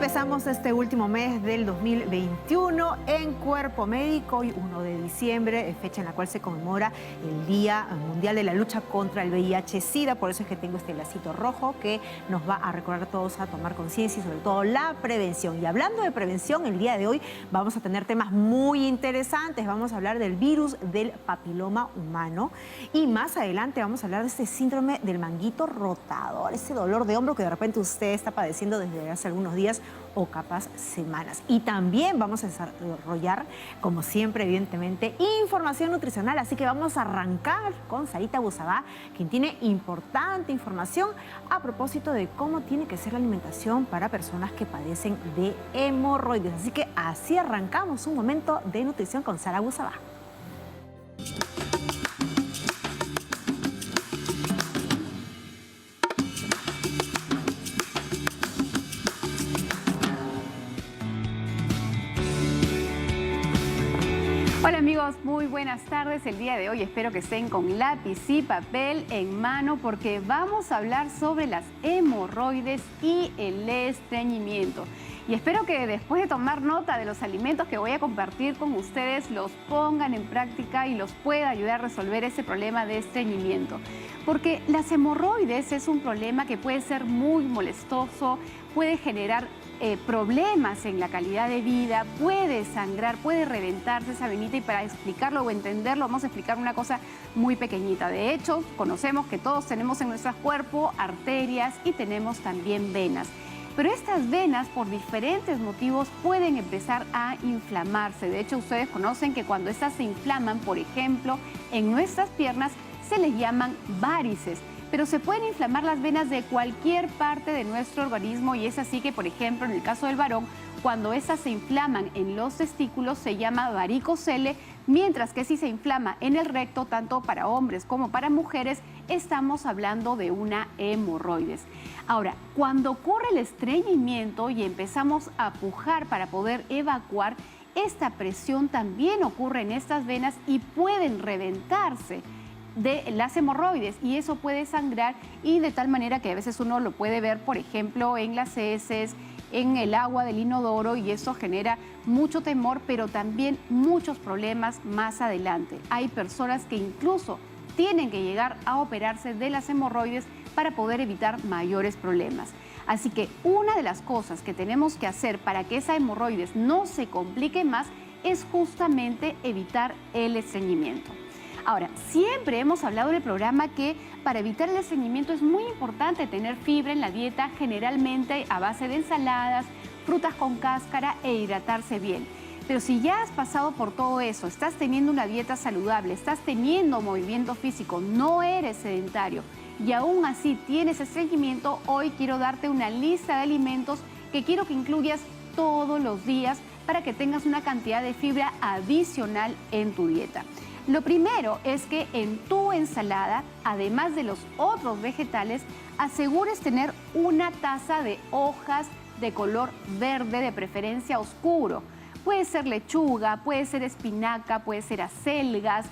empezamos este último mes del 2021 en Cuerpo Médico. Hoy 1 de diciembre, fecha en la cual se conmemora el Día Mundial de la Lucha contra el VIH-Sida. Por eso es que tengo este lacito rojo que nos va a recordar a todos a tomar conciencia y sobre todo la prevención. Y hablando de prevención, el día de hoy vamos a tener temas muy interesantes. Vamos a hablar del virus del papiloma humano y más adelante vamos a hablar de este síndrome del manguito rotador, ese dolor de hombro que de repente usted está padeciendo desde hace algunos días o capaz semanas. Y también vamos a desarrollar, como siempre, evidentemente, información nutricional. Así que vamos a arrancar con Sarita Busabá, quien tiene importante información a propósito de cómo tiene que ser la alimentación para personas que padecen de hemorroides. Así que así arrancamos un momento de nutrición con Sara Busabá. Hola amigos, muy buenas tardes. El día de hoy espero que estén con lápiz y papel en mano porque vamos a hablar sobre las hemorroides y el estreñimiento. Y espero que después de tomar nota de los alimentos que voy a compartir con ustedes, los pongan en práctica y los pueda ayudar a resolver ese problema de estreñimiento. Porque las hemorroides es un problema que puede ser muy molestoso, puede generar problemas en la calidad de vida, puede sangrar, puede reventarse esa venita, y para explicarlo o entenderlo vamos a explicar una cosa muy pequeñita. De hecho, conocemos que todos tenemos en nuestro cuerpo arterias y tenemos también venas. Pero estas venas, por diferentes motivos, pueden empezar a inflamarse. De hecho, ustedes conocen que cuando estas se inflaman, por ejemplo, en nuestras piernas, se les llaman varices. Pero se pueden inflamar las venas de cualquier parte de nuestro organismo, y es así que, por ejemplo, en el caso del varón, cuando estas se inflaman en los testículos se llama varicocele, mientras que si se inflama en el recto, tanto para hombres como para mujeres, estamos hablando de una hemorroides. Ahora, cuando ocurre el estreñimiento y empezamos a pujar para poder evacuar, esta presión también ocurre en estas venas y pueden reventarse de las hemorroides, y eso puede sangrar, y de tal manera que a veces uno lo puede ver, por ejemplo, en las heces, en el agua del inodoro, y eso genera mucho temor, pero también muchos problemas más adelante. Hay personas que incluso tienen que llegar a operarse de las hemorroides para poder evitar mayores problemas. Así que una de las cosas que tenemos que hacer para que esa hemorroides no se complique más es justamente evitar el estreñimiento. Ahora, siempre hemos hablado en el programa que para evitar el estreñimiento es muy importante tener fibra en la dieta, generalmente a base de ensaladas, frutas con cáscara e hidratarse bien. Pero si ya has pasado por todo eso, estás teniendo una dieta saludable, estás teniendo movimiento físico, no eres sedentario y aún así tienes estreñimiento, hoy quiero darte una lista de alimentos que quiero que incluyas todos los días para que tengas una cantidad de fibra adicional en tu dieta. Lo primero es que en tu ensalada, además de los otros vegetales, asegures tener una taza de hojas de color verde, de preferencia oscuro. Puede ser lechuga, puede ser espinaca, puede ser acelgas,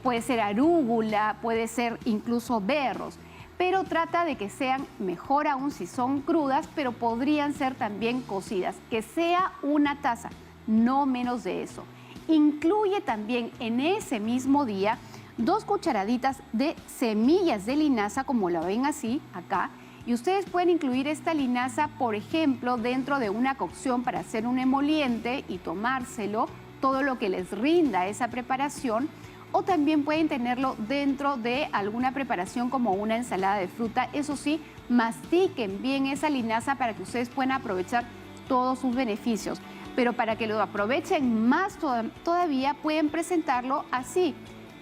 puede ser arúgula, puede ser incluso berros. Pero trata de que sean, mejor aún si son crudas, pero podrían ser también cocidas. Que sea una taza, no menos de eso. Incluye también en ese mismo día 2 cucharaditas de semillas de linaza, como la ven así acá, y ustedes pueden incluir esta linaza, por ejemplo, dentro de una cocción para hacer un emoliente y tomárselo, todo lo que les rinda esa preparación, o también pueden tenerlo dentro de alguna preparación como una ensalada de fruta. Eso sí, mastiquen bien esa linaza para que ustedes puedan aprovechar todos sus beneficios. Pero para que lo aprovechen más todavía, pueden presentarlo así: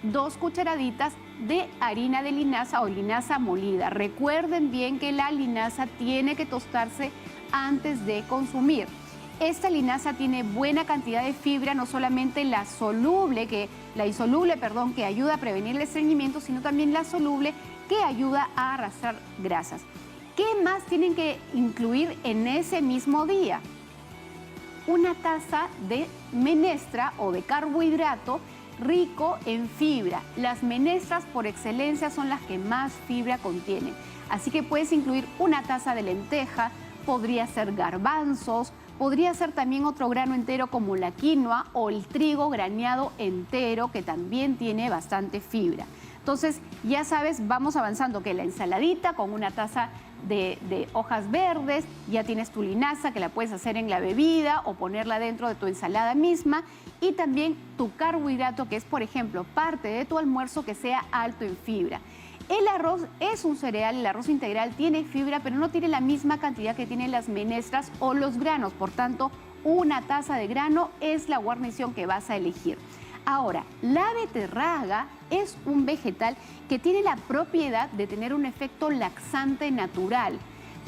2 cucharaditas de harina de linaza o linaza molida. Recuerden bien que la linaza tiene que tostarse antes de consumir. Esta linaza tiene buena cantidad de fibra, no solamente la insoluble, que ayuda a prevenir el estreñimiento, sino también la soluble, que ayuda a arrastrar grasas. ¿Qué más tienen que incluir en ese mismo día? Una taza de menestra o de carbohidrato rico en fibra. Las menestras por excelencia son las que más fibra contienen. Así que puedes incluir una taza de lenteja, podría ser garbanzos, podría ser también otro grano entero como la quinoa o el trigo graneado entero, que también tiene bastante fibra. Entonces, ya sabes, vamos avanzando que la ensaladita con una taza de hojas verdes, ya tienes tu linaza que la puedes hacer en la bebida o ponerla dentro de tu ensalada misma, y también tu carbohidrato, que es, por ejemplo, parte de tu almuerzo que sea alto en fibra. El arroz es un cereal, el arroz integral tiene fibra, pero no tiene la misma cantidad que tienen las menestras o los granos. Por tanto, una taza de grano es la guarnición que vas a elegir. Ahora, la beterraga es un vegetal que tiene la propiedad de tener un efecto laxante natural.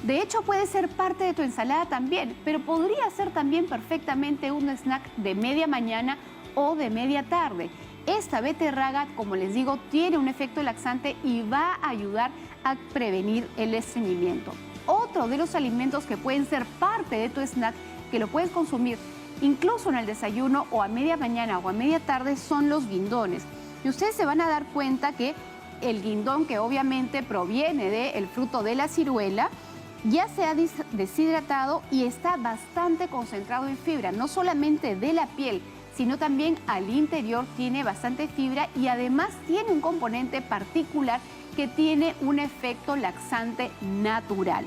De hecho, puede ser parte de tu ensalada también, pero podría ser también perfectamente un snack de media mañana o de media tarde. Esta beterraga, como les digo, tiene un efecto laxante y va a ayudar a prevenir el estreñimiento. Otro de los alimentos que pueden ser parte de tu snack, que lo puedes consumir incluso en el desayuno o a media mañana o a media tarde, son los guindones. Y ustedes se van a dar cuenta que el guindón, que obviamente proviene del fruto de la ciruela, ya se ha deshidratado y está bastante concentrado en fibra, no solamente de la piel, sino también al interior tiene bastante fibra y además tiene un componente particular que tiene un efecto laxante natural.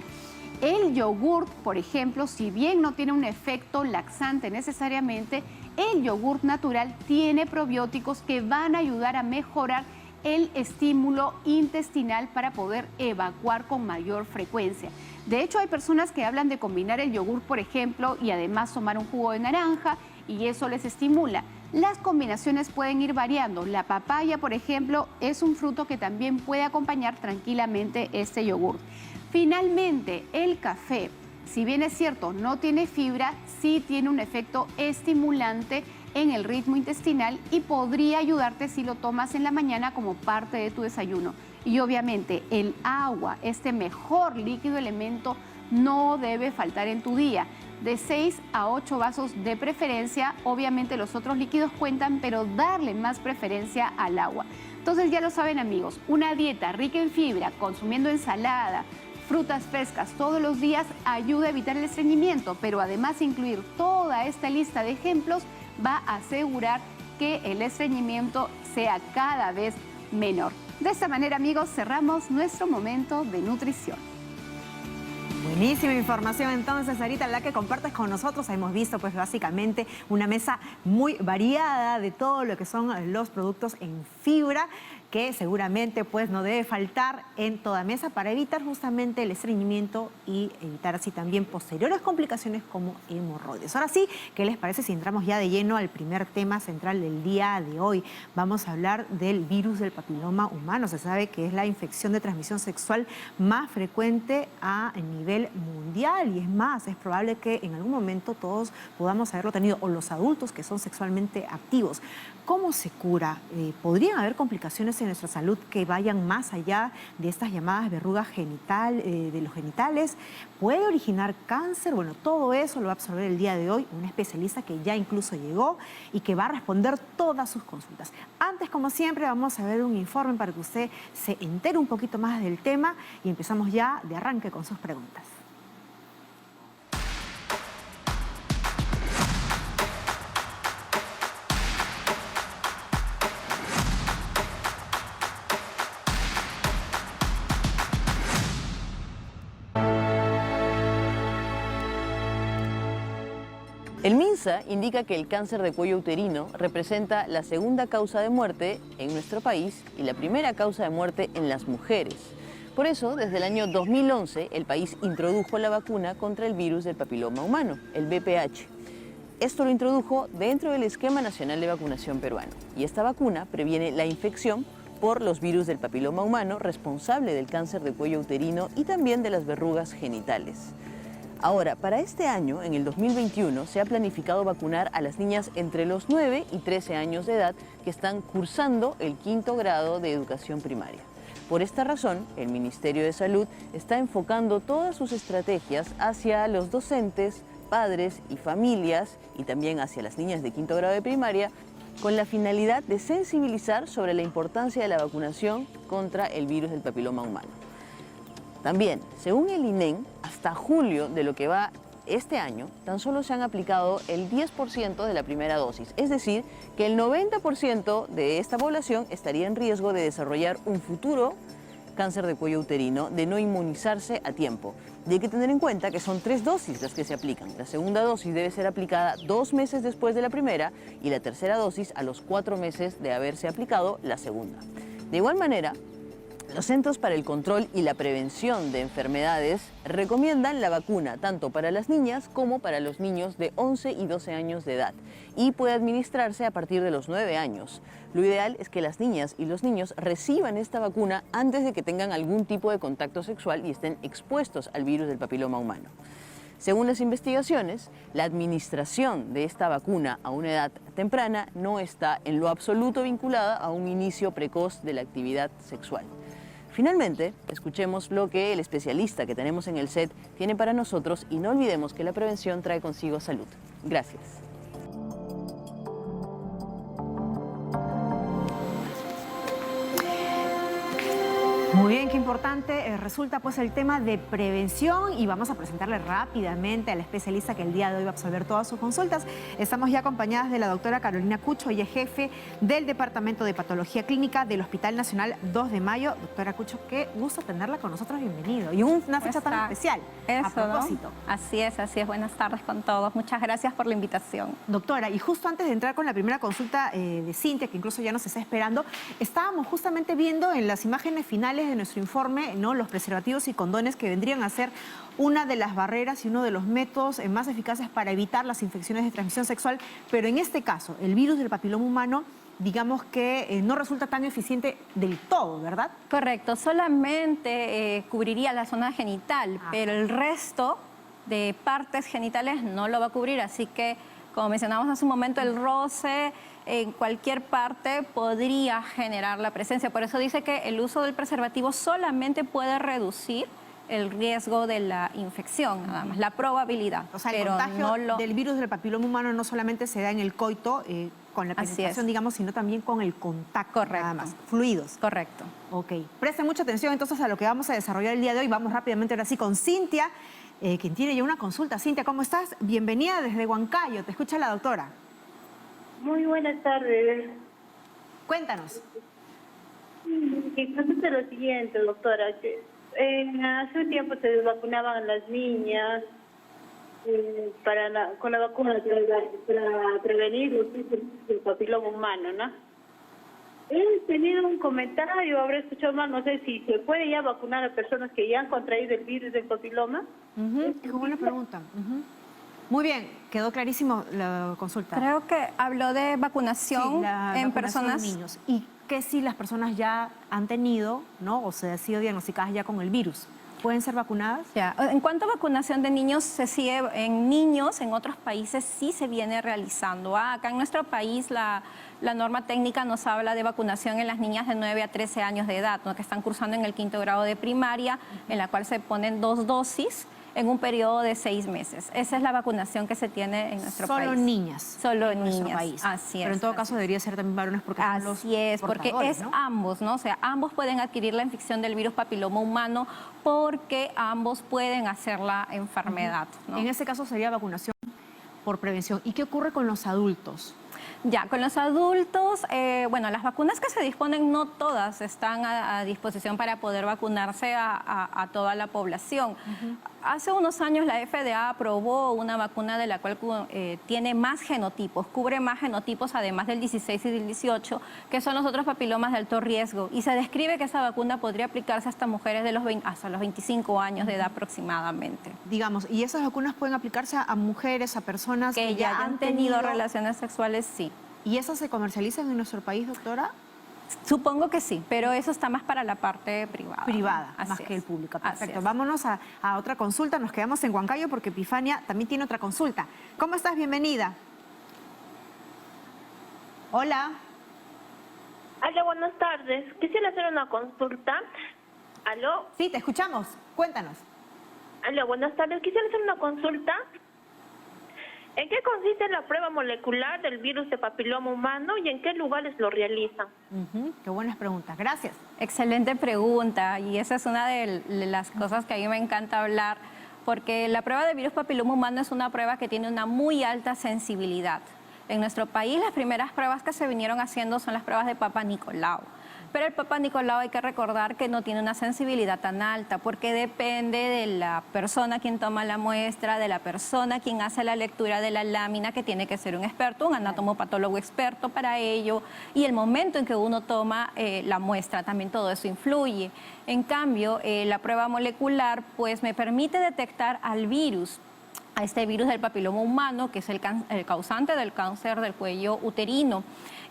El yogurt, por ejemplo, si bien no tiene un efecto laxante necesariamente, el yogurt natural tiene probióticos que van a ayudar a mejorar el estímulo intestinal para poder evacuar con mayor frecuencia. De hecho, hay personas que hablan de combinar el yogur, por ejemplo, y además tomar un jugo de naranja, y eso les estimula. Las combinaciones pueden ir variando. La papaya, por ejemplo, es un fruto que también puede acompañar tranquilamente este yogur. Finalmente, el café, si bien es cierto, no tiene fibra, sí tiene un efecto estimulante en el ritmo intestinal y podría ayudarte si lo tomas en la mañana como parte de tu desayuno. Y obviamente el agua, este mejor líquido elemento, no debe faltar en tu día. De 6 a 8 vasos de preferencia, obviamente los otros líquidos cuentan, pero darle más preferencia al agua. Entonces ya lo saben, amigos, una dieta rica en fibra, consumiendo ensalada, frutas frescas todos los días ayuda a evitar el estreñimiento, pero además incluir toda esta lista de ejemplos va a asegurar que el estreñimiento sea cada vez menor. De esta manera, amigos, cerramos nuestro momento de nutrición. Buenísima información entonces, Sarita, la que compartes con nosotros. Hemos visto pues básicamente una mesa muy variada de todo lo que son los productos en fibra, que seguramente pues no debe faltar en toda mesa para evitar justamente el estreñimiento y evitar así también posteriores complicaciones como hemorroides. Ahora sí, ¿qué les parece si entramos ya de lleno al primer tema central del día de hoy? Vamos a hablar del virus del papiloma humano. Se sabe que es la infección de transmisión sexual más frecuente a nivel mundial y es más, es probable que en algún momento todos podamos haberlo tenido, o los adultos que son sexualmente activos. ¿Cómo se cura? ¿Podrían haber complicaciones en nuestra salud que vayan más allá de estas llamadas verrugas de los genitales? ¿Puede originar cáncer? Bueno, todo eso lo va a absorber el día de hoy un especialista que ya incluso llegó y que va a responder todas sus consultas. Antes, como siempre, vamos a ver un informe para que usted se entere un poquito más del tema y empezamos ya de arranque con sus preguntas. El MINSA indica que el cáncer de cuello uterino representa la segunda causa de muerte en nuestro país y la primera causa de muerte en las mujeres. Por eso, desde el año 2011, el país introdujo la vacuna contra el virus del papiloma humano, el VPH. Esto lo introdujo dentro del Esquema Nacional de Vacunación Peruano. Y esta vacuna previene la infección por los virus del papiloma humano, responsable del cáncer de cuello uterino y también de las verrugas genitales. Ahora, para este año, en el 2021, se ha planificado vacunar a las niñas entre los 9 y 13 años de edad que están cursando el 5º grado de educación primaria. Por esta razón, el Ministerio de Salud está enfocando todas sus estrategias hacia los docentes, padres y familias, y también hacia las niñas de 5º grado de primaria, con la finalidad de sensibilizar sobre la importancia de la vacunación contra el virus del papiloma humano. También, según el INEN, hasta julio de lo que va este año, tan solo se han aplicado el 10% de la primera dosis. Es decir, que el 90% de esta población estaría en riesgo de desarrollar un futuro cáncer de cuello uterino de no inmunizarse a tiempo. Y hay que tener en cuenta que son 3 dosis las que se aplican. La segunda dosis debe ser aplicada 2 meses después de la primera y la tercera dosis a los 4 meses de haberse aplicado la segunda. De igual manera, los Centros para el Control y la Prevención de Enfermedades recomiendan la vacuna tanto para las niñas como para los niños de 11 y 12 años de edad y puede administrarse a partir de los 9 años. Lo ideal es que las niñas y los niños reciban esta vacuna antes de que tengan algún tipo de contacto sexual y estén expuestos al virus del papiloma humano. Según las investigaciones, la administración de esta vacuna a una edad temprana no está en lo absoluto vinculada a un inicio precoz de la actividad sexual. Finalmente, escuchemos lo que el especialista que tenemos en el set tiene para nosotros y no olvidemos que la prevención trae consigo salud. Gracias. Muy bien, qué importante resulta pues el tema de prevención y vamos a presentarle rápidamente al especialista que el día de hoy va a absolver todas sus consultas. Estamos ya acompañadas de la doctora Carolina Cucho, ella es jefe del Departamento de Patología Clínica del Hospital Nacional 2 de Mayo. Doctora Cucho, qué gusto tenerla con nosotros, bienvenido. Y una fecha tan especial, eso, a propósito. ¿no? Así es, buenas tardes con todos. Muchas gracias por la invitación. Doctora, y justo antes de entrar con la primera consulta de Cintia, que incluso ya nos está esperando, estábamos justamente viendo en las imágenes finales de nuestro informe, ¿no?, los preservativos y condones que vendrían a ser una de las barreras y uno de los métodos más eficaces para evitar las infecciones de transmisión sexual, pero en este caso, el virus del papiloma humano, digamos que no resulta tan eficiente del todo, ¿verdad? Correcto, solamente cubriría la zona genital, pero el resto de partes genitales no lo va a cubrir, así que, como mencionamos hace un momento, el roce en cualquier parte podría generar la presencia. Por eso dice que el uso del preservativo solamente puede reducir el riesgo de la infección, nada más, la probabilidad. O sea, el pero contagio del virus del papiloma humano no solamente se da en el coito, con la penetración, digamos, sino también con el contacto, correcto, nada más, fluidos. Correcto. Ok, presten mucha atención entonces a lo que vamos a desarrollar el día de hoy. Vamos rápidamente ahora sí con Cintia, quien tiene ya una consulta. Cintia, ¿cómo estás? Bienvenida desde Huancayo, te escucha la doctora. Muy buenas tardes. Cuéntanos. Que consulta lo siguiente, doctora. Que, hace un tiempo se vacunaban a las niñas con la vacuna para prevenir los virus del papiloma humano, ¿no? He tenido un comentario, habré escuchado mal, no sé si se puede ya vacunar a personas que ya han contraído el virus del papiloma. Qué buena pregunta. Muy bien, quedó clarísimo la consulta. Creo que habló de vacunación, en personas. Niños. ¿Y qué si las personas ya han tenido, ¿no?, o se han sido diagnosticadas ya con el virus? ¿Pueden ser vacunadas? Ya. En cuanto a vacunación de niños, se sigue en niños, en otros países sí se viene realizando. Acá en nuestro país la norma técnica nos habla de vacunación en las niñas de 9 a 13 años de edad, ¿no?, que están cursando en el 5º grado de primaria, en la cual se ponen 2 dosis en un periodo de 6 meses. Esa es la vacunación que se tiene en nuestro país. Solo niñas. Solo niñas. País. Así es. Pero en todo caso debería ser también varones porque son los así es, porque es, ¿no?, ambos, ¿no? O sea, ambos pueden adquirir la infección del virus papiloma humano porque ambos pueden hacer la enfermedad, ¿no? En ese caso sería vacunación por prevención. ¿Y qué ocurre con los adultos? Ya, con los adultos, bueno, las vacunas que se disponen no todas están a disposición para poder vacunarse a toda la población. Hace unos años la FDA aprobó una vacuna de la cual tiene más genotipos, cubre más genotipos además del 16 y del 18, que son los otros papilomas de alto riesgo. Y se describe que esa vacuna podría aplicarse hasta mujeres de hasta los 25 años de edad aproximadamente. Digamos, ¿y esas vacunas pueden aplicarse a mujeres, a personas que ya han tenido relaciones sexuales? Sí. ¿Y esas se comercializan en nuestro país, doctora? Supongo que sí, pero eso está más para la parte privada. Privada, Así más es. que el público. Perfecto. Es. Vámonos a otra consulta. Nos quedamos en Huancayo porque Epifania también tiene otra consulta. ¿Cómo estás? Bienvenida. Hola. Hola, buenas tardes. Quisiera hacer una consulta. ¿Aló? Sí, te escuchamos. Cuéntanos. Aló, buenas tardes. Quisiera hacer una consulta. ¿En qué consiste la prueba molecular del virus de papiloma humano y en qué lugares lo realizan? Qué buenas preguntas. Gracias. Excelente pregunta, y esa es una de las cosas que a mí me encanta hablar, porque la prueba de virus papiloma humano es una prueba que tiene una muy alta sensibilidad. En nuestro país las primeras pruebas que se vinieron haciendo son las pruebas de Papa Nicolau. Pero el Papa Nicolau hay que recordar que no tiene una sensibilidad tan alta porque depende de la persona quien toma la muestra, de la persona quien hace la lectura de la lámina, que tiene que ser un experto, un anatomopatólogo experto para ello, y el momento en que uno toma la muestra, también todo eso influye. En cambio, la prueba molecular pues me permite detectar al virus, a este virus del papiloma humano, que es el causante del cáncer del cuello uterino.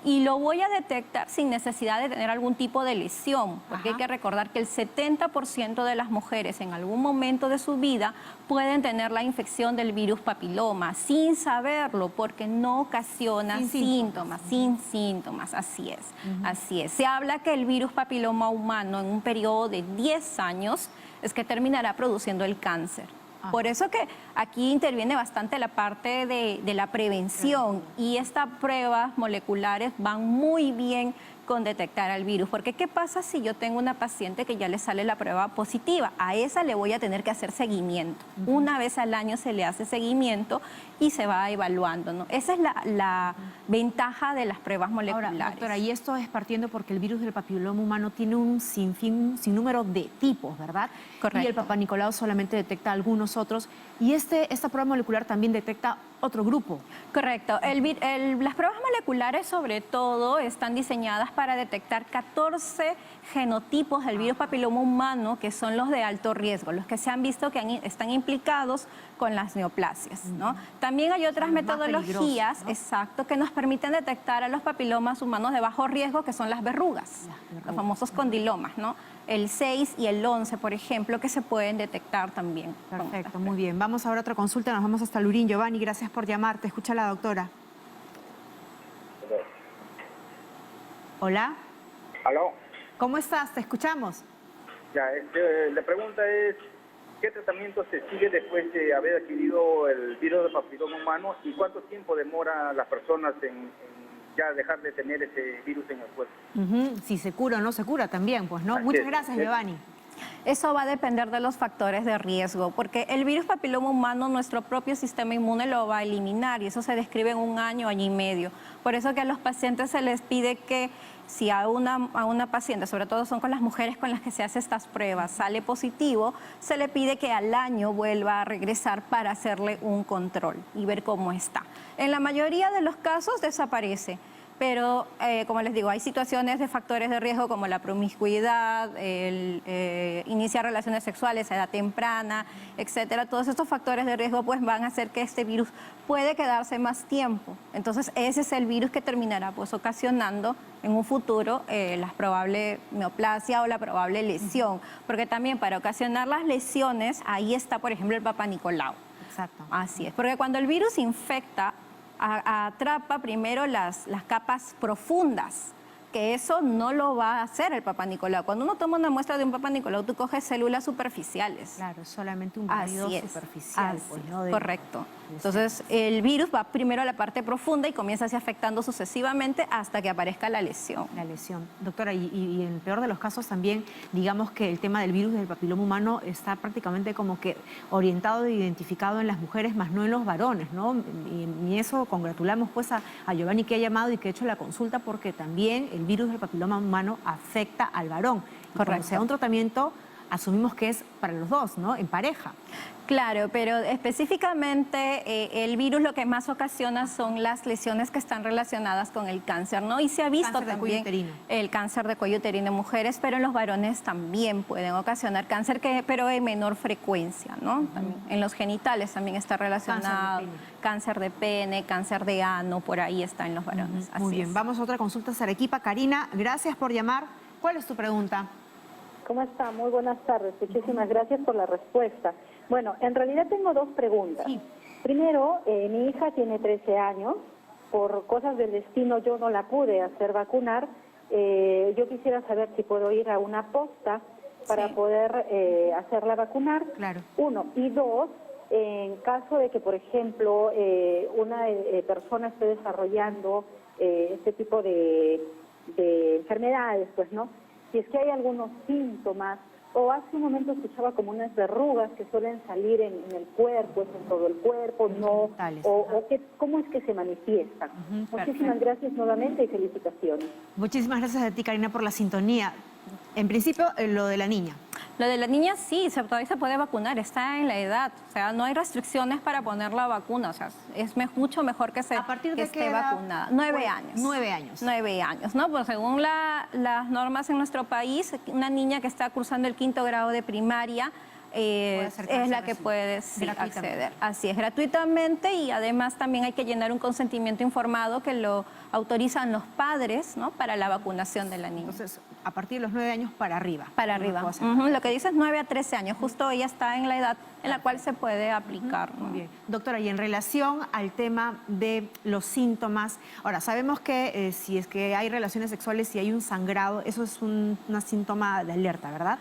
Y lo voy a detectar sin necesidad de tener algún tipo de lesión, porque hay que recordar que el 70% de las mujeres en algún momento de su vida pueden tener la infección del virus papiloma sin saberlo, porque no ocasiona síntomas, sin síntomas, así es, así es. Se habla que el virus papiloma humano en un periodo de 10 años es que terminará produciendo el cáncer. Por eso que aquí interviene bastante la parte de la prevención, y estas pruebas moleculares van muy bien con detectar al virus. Porque ¿qué pasa si yo tengo una paciente que ya le sale la prueba positiva? A esa le voy a tener que hacer seguimiento. Una vez al año se le hace seguimiento y se va evaluando, ¿no? Esa es la ventaja de las pruebas moleculares. Ahora, doctora, y esto es partiendo porque el virus del papiloma humano tiene un sinnúmero de tipos, ¿verdad? Correcto. Y el Papa Nicolau solamente detecta algunos otros. Y esta prueba molecular también detecta otro grupo. Correcto. Las pruebas moleculares, sobre todo, están diseñadas para detectar 14 genotipos del virus papiloma humano, que son los de alto riesgo, los que se han visto que están implicados con las neoplasias, ¿no? También hay otras metodologías, ¿no? Exacto, que nos permiten detectar a los papilomas humanos de bajo riesgo, que son las verrugas, los famosos condilomas, ¿no? El 6 y el 11, por ejemplo, que se pueden detectar también. Perfecto, muy bien. Vamos ahora a otra consulta, nos vamos hasta Lurín. Giovanni, gracias por llamarte. Escucha a la doctora. Hola. ¿Aló? ¿Cómo estás? Te escuchamos. Ya, la pregunta es, ¿qué tratamiento se sigue después de haber adquirido el virus del papiloma humano y cuánto tiempo demora las personas en ya dejar de tener ese virus en el cuerpo? Si se cura o no se cura también, pues, ¿no? Así Muchas es. gracias, Giovanni. Eso va a depender de los factores de riesgo, porque el virus papiloma humano, nuestro propio sistema inmune lo va a eliminar, y eso se describe en un año, año y medio. Por eso que a los pacientes se les pide que si a una paciente, sobre todo son con las mujeres con las que se hace estas pruebas, sale positivo, se le pide que al año vuelva a regresar para hacerle un control y ver cómo está. En la mayoría de los casos desaparece. Pero, como les digo, hay situaciones de factores de riesgo como la promiscuidad, iniciar relaciones sexuales a edad temprana, etcétera. Todos estos factores de riesgo pues van a hacer que este virus puede quedarse más tiempo. Entonces, ese es el virus que terminará pues ocasionando en un futuro la probable neoplasia o la probable lesión. Porque también para ocasionar las lesiones, ahí está, por ejemplo, el Papa Nicolau. Exacto. Así es, porque cuando el virus infecta, atrapa primero las capas profundas, que eso no lo va a hacer el Papa Nicolau. Cuando uno toma una muestra de un Papa Nicolau, tú coges células superficiales. Claro, solamente un barrido superficial. Pues, ¿no? Correcto. Entonces, el virus va primero a la parte profunda y comienza así afectando sucesivamente hasta que aparezca la lesión. La lesión. Doctora, y en el peor de los casos también, digamos que el tema del virus del papiloma humano está prácticamente como que orientado e identificado en las mujeres, más no en los varones, ¿no? Y eso congratulamos pues a Giovanni, que ha llamado y que ha hecho la consulta, porque también el virus del papiloma humano afecta al varón. Correcto. Cuando sea un tratamiento, asumimos que es para los dos, ¿no? En pareja. Claro, pero específicamente el virus lo que más ocasiona son las lesiones que están relacionadas con el cáncer, ¿no? Y se ha visto también el cáncer de cuello uterino en mujeres, pero en los varones también pueden ocasionar cáncer, pero en menor frecuencia, ¿no? También, en los genitales también está relacionado. Cáncer de pene, cáncer de ano, por ahí está en los varones. Muy bien, vamos a otra consulta a Arequipa. Karina, gracias por llamar. ¿Cuál es tu pregunta? ¿Cómo está? Muy buenas tardes. Muchísimas gracias por la respuesta. Bueno, en realidad tengo dos preguntas. Sí. Primero, mi hija tiene 13 años. Por cosas del destino yo no la pude hacer vacunar. Yo quisiera saber si puedo ir a una posta para poder hacerla vacunar. Claro. Uno. Y dos, en caso de que, por ejemplo, una persona esté desarrollando este tipo de enfermedades, pues, ¿no? si es que hay algunos síntomas, o hace un momento escuchaba como unas verrugas que suelen salir en el cuerpo, en todo el cuerpo, no, ¿cómo es que se manifiestan? Muchísimas gracias nuevamente y felicitaciones. Muchísimas gracias a ti, Karina, por la sintonía. En principio, lo de la niña. Lo de la niña sí, todavía se puede vacunar, está en la edad. O sea, no hay restricciones para poner la vacuna. O sea, es mucho mejor que ¿A partir de esté qué edad? vacunada. 9 años. 9 años. 9 años, ¿no? Pues según las normas en nuestro país, una niña que está cursando el 5º grado de primaria es la que puede acceder. Así es, gratuitamente, y además también hay que llenar un consentimiento informado que lo autorizan los padres, ¿no?, para la vacunación de la niña. Entonces, a partir de los 9 años para arriba. Para arriba. Lo que dice es 9 a 13 años. Justo ella está en la edad en la cual se puede aplicar, ¿no? Muy bien. Doctora, y en relación al tema de los síntomas, ahora, sabemos que si es que hay relaciones sexuales y hay un sangrado, eso es un síntoma de alerta, ¿verdad?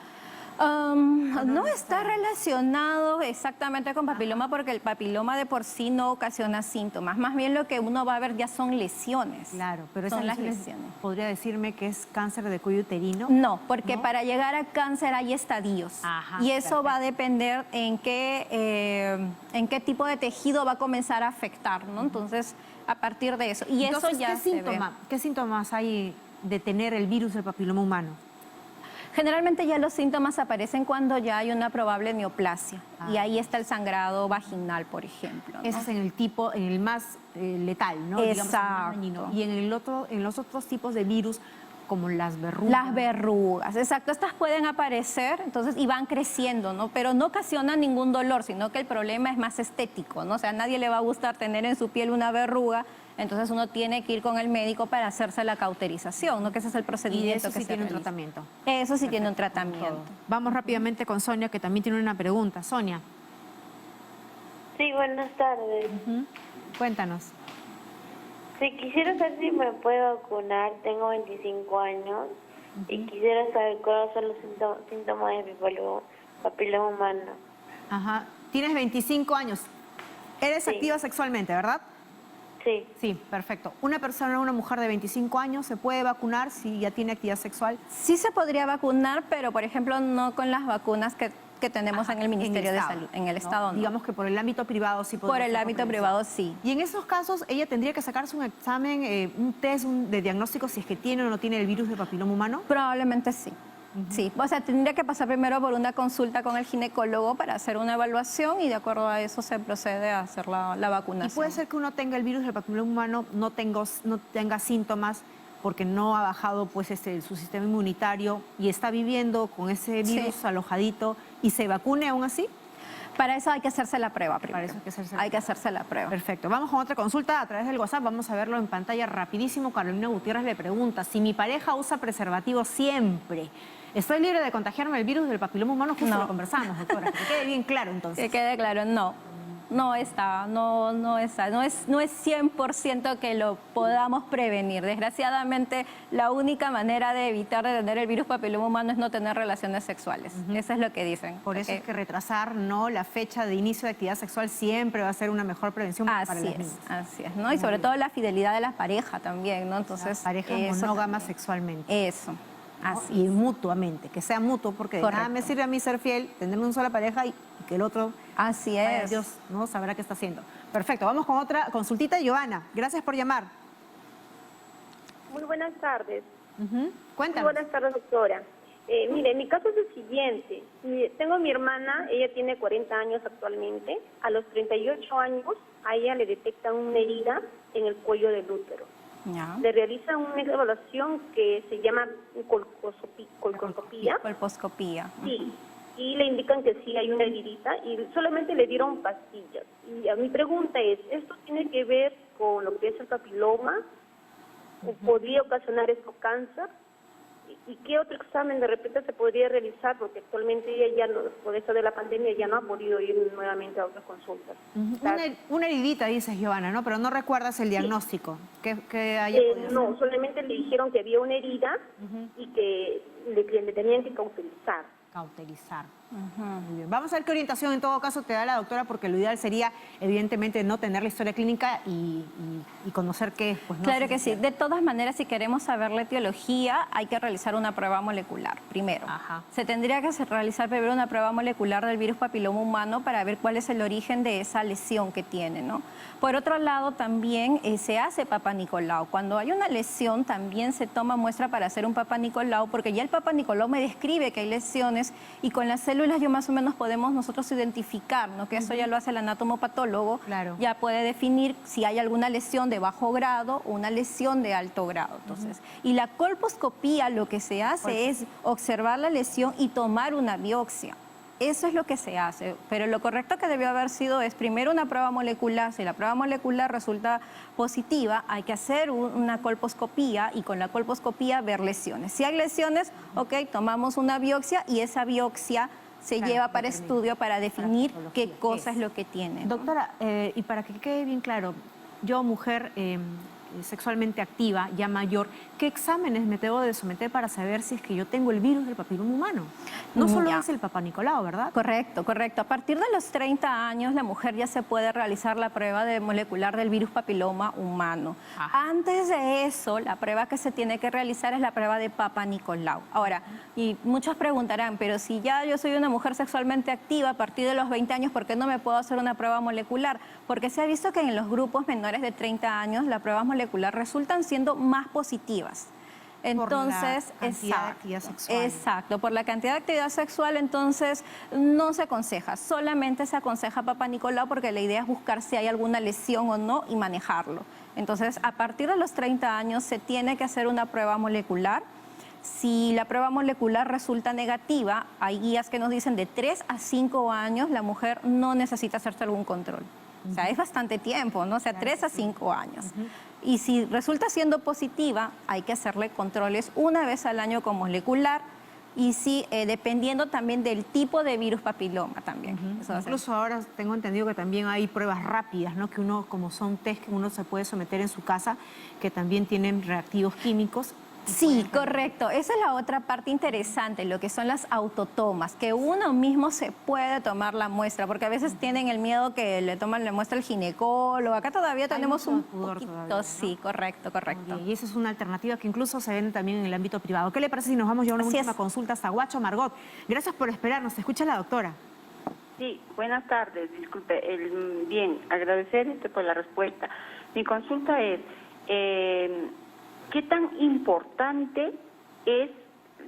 No está relacionado exactamente con papiloma, porque el papiloma de por sí no ocasiona síntomas. Más bien lo que uno va a ver ya son lesiones. Claro, pero son esas las lesiones, lesiones. ¿podría decirme que es cáncer de cuello uterino? No, porque ¿No? para llegar a cáncer hay estadios. Ajá, y eso perfecto. va a depender en qué tipo de tejido va a comenzar a afectar, ¿no? Entonces, a partir de eso. Y entonces, eso ya ¿qué síntomas hay de tener el virus del papiloma humano? Generalmente ya los síntomas aparecen cuando ya hay una probable neoplasia. Y ahí está el sangrado vaginal, por ejemplo, ¿no? Ese es en el más letal, ¿no? Digamos, el más Exacto. dañino. Y en los otros tipos de virus, como las verrugas. Las verrugas, exacto. Estas pueden aparecer, entonces, y van creciendo, ¿no? Pero no ocasionan ningún dolor, sino que el problema es más estético, ¿no? O sea, a nadie le va a gustar tener en su piel una verruga, entonces uno tiene que ir con el médico para hacerse la cauterización, ¿no? Que ese es el procedimiento. Y eso que sí se tiene un realiza. tratamiento. Eso sí tiene un tratamiento. Vamos rápidamente con Sonia, que también tiene una pregunta. Sonia, Sí, buenas tardes. cuéntanos. Sí, quisiera saber si me puedo vacunar. Tengo 25 años y quisiera saber cuáles son los síntomas de mi papiloma humano. Ajá. Tienes 25 años. Eres Sí. activa sexualmente, ¿verdad? Sí, Sí, perfecto. Una mujer de 25 años se puede vacunar si ya tiene actividad sexual. Sí se podría vacunar, pero por ejemplo no con las vacunas que tenemos en el Ministerio de Estado, Salud. En el ¿no? Estado no. Digamos que por el ámbito privado sí podría Por el ser ámbito prevención. privado sí. Y en esos casos ella tendría que sacarse un examen, un test de diagnóstico si es que tiene o no tiene el virus del papiloma humano. Probablemente sí. Sí, o sea, tendría que pasar primero por una consulta con el ginecólogo para hacer una evaluación y de acuerdo a eso se procede a hacer la Y vacunación. puede ser que uno tenga el virus del papiloma humano, no tenga síntomas porque no ha bajado pues su sistema inmunitario y está viviendo con ese virus Sí. alojadito y se vacune aún así. Para eso hay que hacerse la prueba primero. Para eso hay que hacerse la Hay que hacerse la prueba. Perfecto. Vamos con otra consulta a través del WhatsApp. Vamos a verlo en pantalla rapidísimo. Carolina Gutiérrez le pregunta, si mi pareja usa preservativo siempre, ¿estoy libre de contagiarme el virus del papiloma humano? Justo No. lo conversamos, doctora. Que quede bien claro entonces. Que quede claro, no es 100% que lo podamos prevenir. Desgraciadamente, la única manera de evitar de tener el virus papiloma humano es no tener relaciones sexuales. Eso es lo que dicen. Por eso ¿ok? es que retrasar la fecha de inicio de actividad sexual siempre va a ser una mejor prevención para las niñas. Así es, ¿no? Y sobre todo la fidelidad de la pareja también, ¿no? Entonces, Parejas eso monógamas también. sexualmente. Eso, ¿no? así Y es. mutuamente, que sea mutuo, porque de nada Correcto. me sirve a mí ser fiel, tener una sola pareja y que el otro, Así vaya es. Dios, no sabrá qué está haciendo. Perfecto, vamos con otra consultita. Giovanna, gracias por llamar. Muy buenas tardes. Muy Cuéntanos. buenas tardes, doctora. Mire, mi caso es el siguiente. Tengo a mi hermana, ella tiene 40 años actualmente. A los 38 años, a ella le detectan una herida en el cuello del útero. Ya. Le realizan una evaluación que se llama colposcopía. Colposcopía. Sí, y le indican que sí hay una heridita y solamente le dieron pastillas. Y a mi pregunta es, ¿esto tiene que ver con lo que es el papiloma? ¿O podría ocasionar esto cáncer? ¿Y qué otro examen de repente se podría realizar? Porque actualmente ella ya no, por eso de la pandemia, ya no ha podido ir nuevamente a otras consultas. Una heridita, dices, Giovanna, ¿no? Pero no recuerdas el diagnóstico. Que haya podido No, ser. solamente le dijeron que había una herida y que le tenían que cauterizar. Cauterizar. Muy bien. Vamos a ver qué orientación en todo caso te da la doctora, porque lo ideal sería, evidentemente, no tener la historia clínica y conocer qué es. Pues, ¿no? Claro que sí. De todas maneras, si queremos saber la etiología, hay que realizar una prueba molecular primero. Ajá. Se tendría que realizar primero una prueba molecular del virus papiloma humano para ver cuál es el origen de esa lesión que tiene, ¿no? Por otro lado, también se hace Papa Nicolau. Cuando hay una lesión, también se toma muestra para hacer un Papa Nicolau, porque ya el Papa Nicolau me describe que hay lesiones y con las células yo más o menos podemos nosotros identificar, ¿no? Que eso ya lo hace el anatomopatólogo. Claro. Ya puede definir si hay alguna lesión de bajo grado o una lesión de alto grado. Entonces, y la colposcopía lo que se hace es observar la lesión y tomar una biopsia. Eso es lo que se hace, pero lo correcto que debió haber sido es primero una prueba molecular. Si la prueba molecular resulta positiva, hay que hacer una colposcopía y con la colposcopía ver lesiones. Si hay lesiones, ok, tomamos una biopsia y esa biopsia se lleva para estudio para definir qué cosa es lo que tiene, ¿no? Doctora, y para que quede bien claro, yo, mujer sexualmente activa, ya mayor, ¿qué exámenes me debo de someter para saber si es que yo tengo el virus del papiloma humano? No solo es el Papa Nicolau, ¿verdad? Correcto, correcto. A partir de los 30 años, la mujer ya se puede realizar la prueba molecular del virus papiloma humano. Ajá. Antes de eso, la prueba que se tiene que realizar es la prueba de Papa Nicolau. Ahora, y muchos preguntarán, pero si ya yo soy una mujer sexualmente activa a partir de los 20 años, ¿por qué no me puedo hacer una prueba molecular? Porque se ha visto que en los grupos menores de 30 años, las pruebas moleculares resultan siendo más positivas. Entonces, por la cantidad de actividad sexual. Exacto, por la cantidad de actividad sexual, entonces no se aconseja, solamente se aconseja Papa Nicolau porque la idea es buscar si hay alguna lesión o no y manejarlo. Entonces, a partir de los 30 años se tiene que hacer una prueba molecular. Si la prueba molecular resulta negativa, hay guías que nos dicen de 3 a 5 años la mujer no necesita hacerse algún control. O sea, es bastante tiempo, ¿no? O sea, 3 a 5 años. Y si resulta siendo positiva, hay que hacerle controles una vez al año con molecular y sí, dependiendo también del tipo de virus papiloma también. Incluso ahora tengo entendido que también hay pruebas rápidas, ¿no? Que uno, como son test que uno se puede someter en su casa, que también tienen reactivos químicos. Sí, correcto. Esa es la otra parte interesante, lo que son las autotomas, que uno mismo se puede tomar la muestra, porque a veces tienen el miedo que le toman la muestra el ginecólogo. Acá todavía tenemos un poquito, todavía, ¿no? Sí, correcto, correcto. Y esa es una alternativa que incluso se vende también en el ámbito privado. ¿Qué le parece si nos vamos ya a una última consulta hasta Huacho, Margot? Gracias por esperarnos. Te escucha la doctora. Sí, buenas tardes. Disculpe. Bien, agradecer por la respuesta. Mi consulta es... ¿qué tan importante es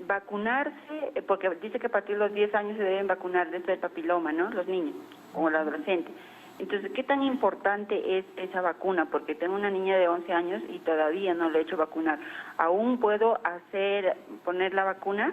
vacunarse? Porque dice que a partir de los 10 años se deben vacunar de esto del papiloma, ¿no? Los niños o los adolescentes. Entonces, ¿qué tan importante es esa vacuna? Porque tengo una niña de 11 años y todavía no le he hecho vacunar. ¿Aún puedo poner la vacuna?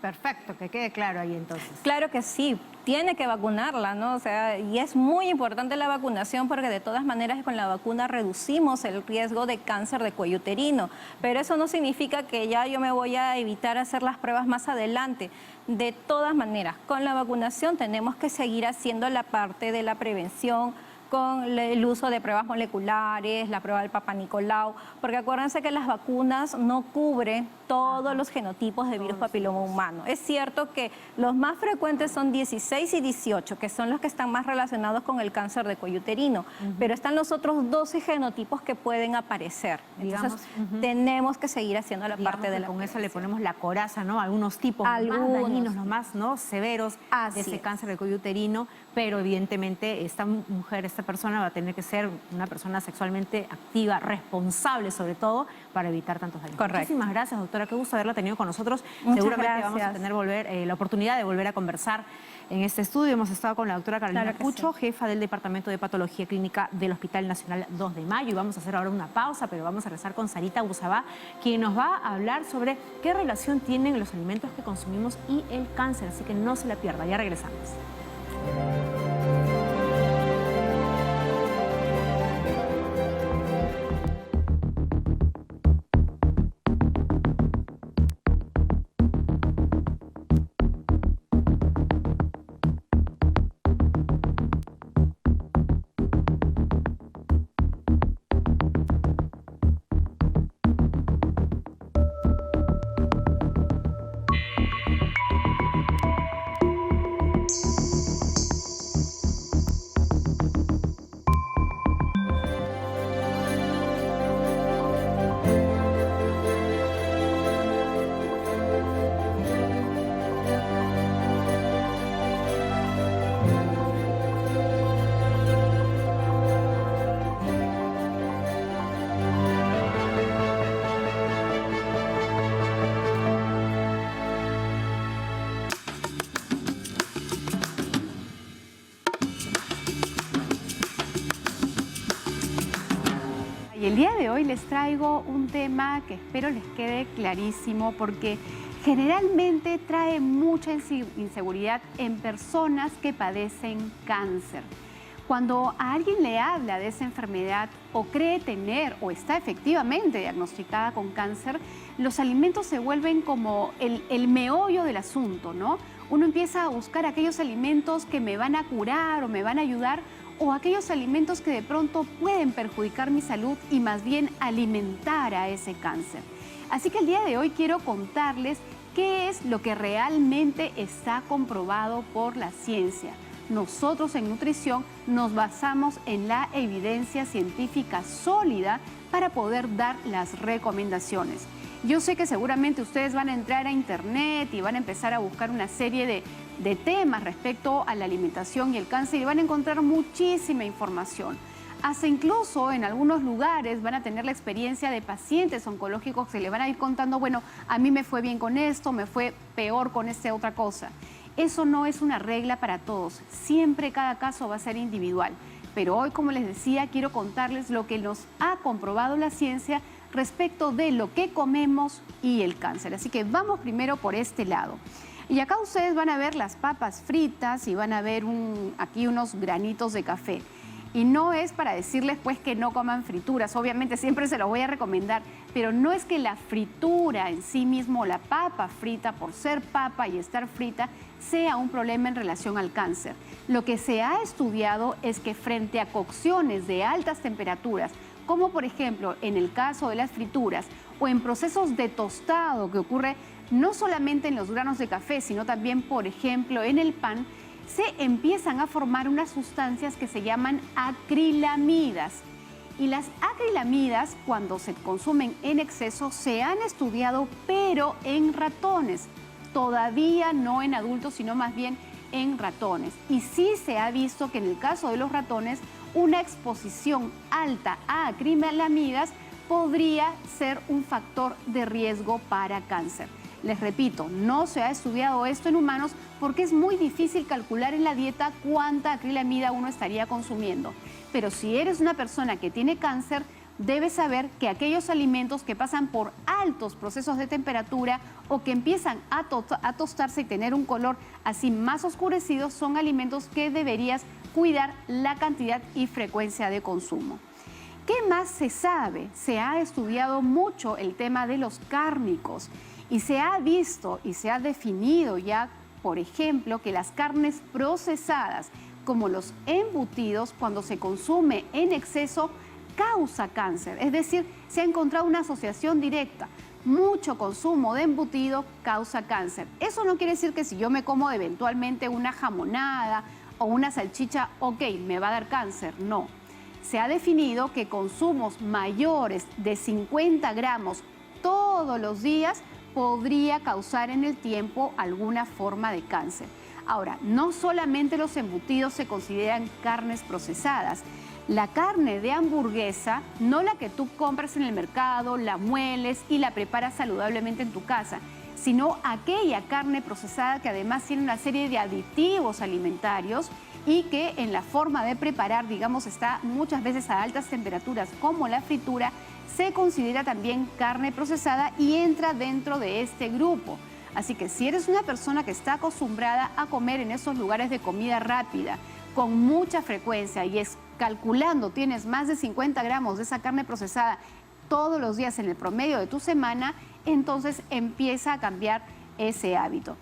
Perfecto, que quede claro ahí entonces. Claro que sí, tiene que vacunarla, ¿no? O sea, y es muy importante la vacunación porque de todas maneras con la vacuna reducimos el riesgo de cáncer de cuello uterino, pero eso no significa que ya yo me voy a evitar hacer las pruebas más adelante. De todas maneras, con la vacunación tenemos que seguir haciendo la parte de la prevención, con el uso de pruebas moleculares, la prueba del Papa Nicolau, porque acuérdense que las vacunas no cubren todos los genotipos de virus papiloma humano. Es cierto que los más frecuentes son 16 y 18, que son los que están más relacionados con el cáncer de cuello uterino, pero están los otros 12 genotipos que pueden aparecer. Entonces, tenemos que seguir haciendo la parte de la con eso le ponemos la coraza, ¿no? Algunos tipos más dañinos, los más, ¿no?, severos de ese cáncer de cuello uterino, pero evidentemente esta mujer, esta persona va a tener que ser una persona sexualmente activa, responsable sobre todo, para evitar tantos daños. Correcto. Muchísimas gracias, doctora, qué gusto haberla tenido con nosotros. Muchas Seguramente gracias. vamos a tener la oportunidad de volver a conversar en este estudio. Hemos estado con la doctora Carolina Pucho, jefa del Departamento de Patología Clínica del Hospital Nacional 2 de Mayo. Y vamos a hacer ahora una pausa, pero vamos a regresar con Sarita Busabá, quien nos va a hablar sobre qué relación tienen los alimentos que consumimos y el cáncer. Así que no se la pierda, ya regresamos. El día de hoy les traigo un tema que espero les quede clarísimo porque generalmente trae mucha inseguridad en personas que padecen cáncer. Cuando a alguien le habla de esa enfermedad o cree tener o está efectivamente diagnosticada con cáncer, los alimentos se vuelven como el meollo del asunto, ¿no? Uno empieza a buscar aquellos alimentos que me van a curar o me van a ayudar, o aquellos alimentos que de pronto pueden perjudicar mi salud y más bien alimentar a ese cáncer. Así que el día de hoy quiero contarles qué es lo que realmente está comprobado por la ciencia. Nosotros en nutrición nos basamos en la evidencia científica sólida para poder dar las recomendaciones. Yo sé que seguramente ustedes van a entrar a internet y van a empezar a buscar una serie de temas respecto a la alimentación y el cáncer y van a encontrar muchísima información. Hasta incluso en algunos lugares van a tener la experiencia de pacientes oncológicos que le van a ir contando, bueno, a mí me fue bien con esto, me fue peor con esta otra cosa. Eso no es una regla para todos, siempre cada caso va a ser individual. Pero hoy, como les decía, quiero contarles lo que nos ha comprobado la ciencia respecto de lo que comemos y el cáncer. Así que vamos primero por este lado. Y acá ustedes van a ver las papas fritas y van a ver aquí unos granitos de café. Y no es para decirles pues que no coman frituras, obviamente siempre se los voy a recomendar, pero no es que la fritura en sí mismo, la papa frita por ser papa y estar frita, sea un problema en relación al cáncer. Lo que se ha estudiado es que frente a cocciones de altas temperaturas, como por ejemplo en el caso de las frituras o en procesos de tostado que ocurre no solamente en los granos de café, sino también por ejemplo en el pan, se empiezan a formar unas sustancias que se llaman acrilamidas. Y las acrilamidas, cuando se consumen en exceso, se han estudiado, pero en ratones. Todavía no en adultos, sino más bien en ratones. Y sí se ha visto que en el caso de los ratones, una exposición alta a acrilamidas podría ser un factor de riesgo para cáncer. Les repito, no se ha estudiado esto en humanos porque es muy difícil calcular en la dieta cuánta acrilamida uno estaría consumiendo. Pero si eres una persona que tiene cáncer, debes saber que aquellos alimentos que pasan por altos procesos de temperatura o que empiezan a tostarse y tener un color así más oscurecido son alimentos que deberías cuidar la cantidad y frecuencia de consumo. ¿Qué más se sabe? Se ha estudiado mucho el tema de los cárnicos. Y se ha visto y se ha definido ya, por ejemplo, que las carnes procesadas, como los embutidos, cuando se consume en exceso, causa cáncer. Es decir, se ha encontrado una asociación directa. Mucho consumo de embutido causa cáncer. Eso no quiere decir que si yo me como eventualmente una jamonada o una salchicha, ok, me va a dar cáncer. No. Se ha definido que consumos mayores de 50 gramos todos los días podría causar en el tiempo alguna forma de cáncer. Ahora, no solamente los embutidos se consideran carnes procesadas. La carne de hamburguesa, no la que tú compras en el mercado, la mueles y la preparas saludablemente en tu casa, sino aquella carne procesada que además tiene una serie de aditivos alimentarios y que en la forma de preparar, digamos, está muchas veces a altas temperaturas, como la fritura, se considera también carne procesada y entra dentro de este grupo. Así que si eres una persona que está acostumbrada a comer en esos lugares de comida rápida con mucha frecuencia y es calculando tienes más de 50 gramos de esa carne procesada todos los días en el promedio de tu semana, entonces empieza a cambiar ese hábito.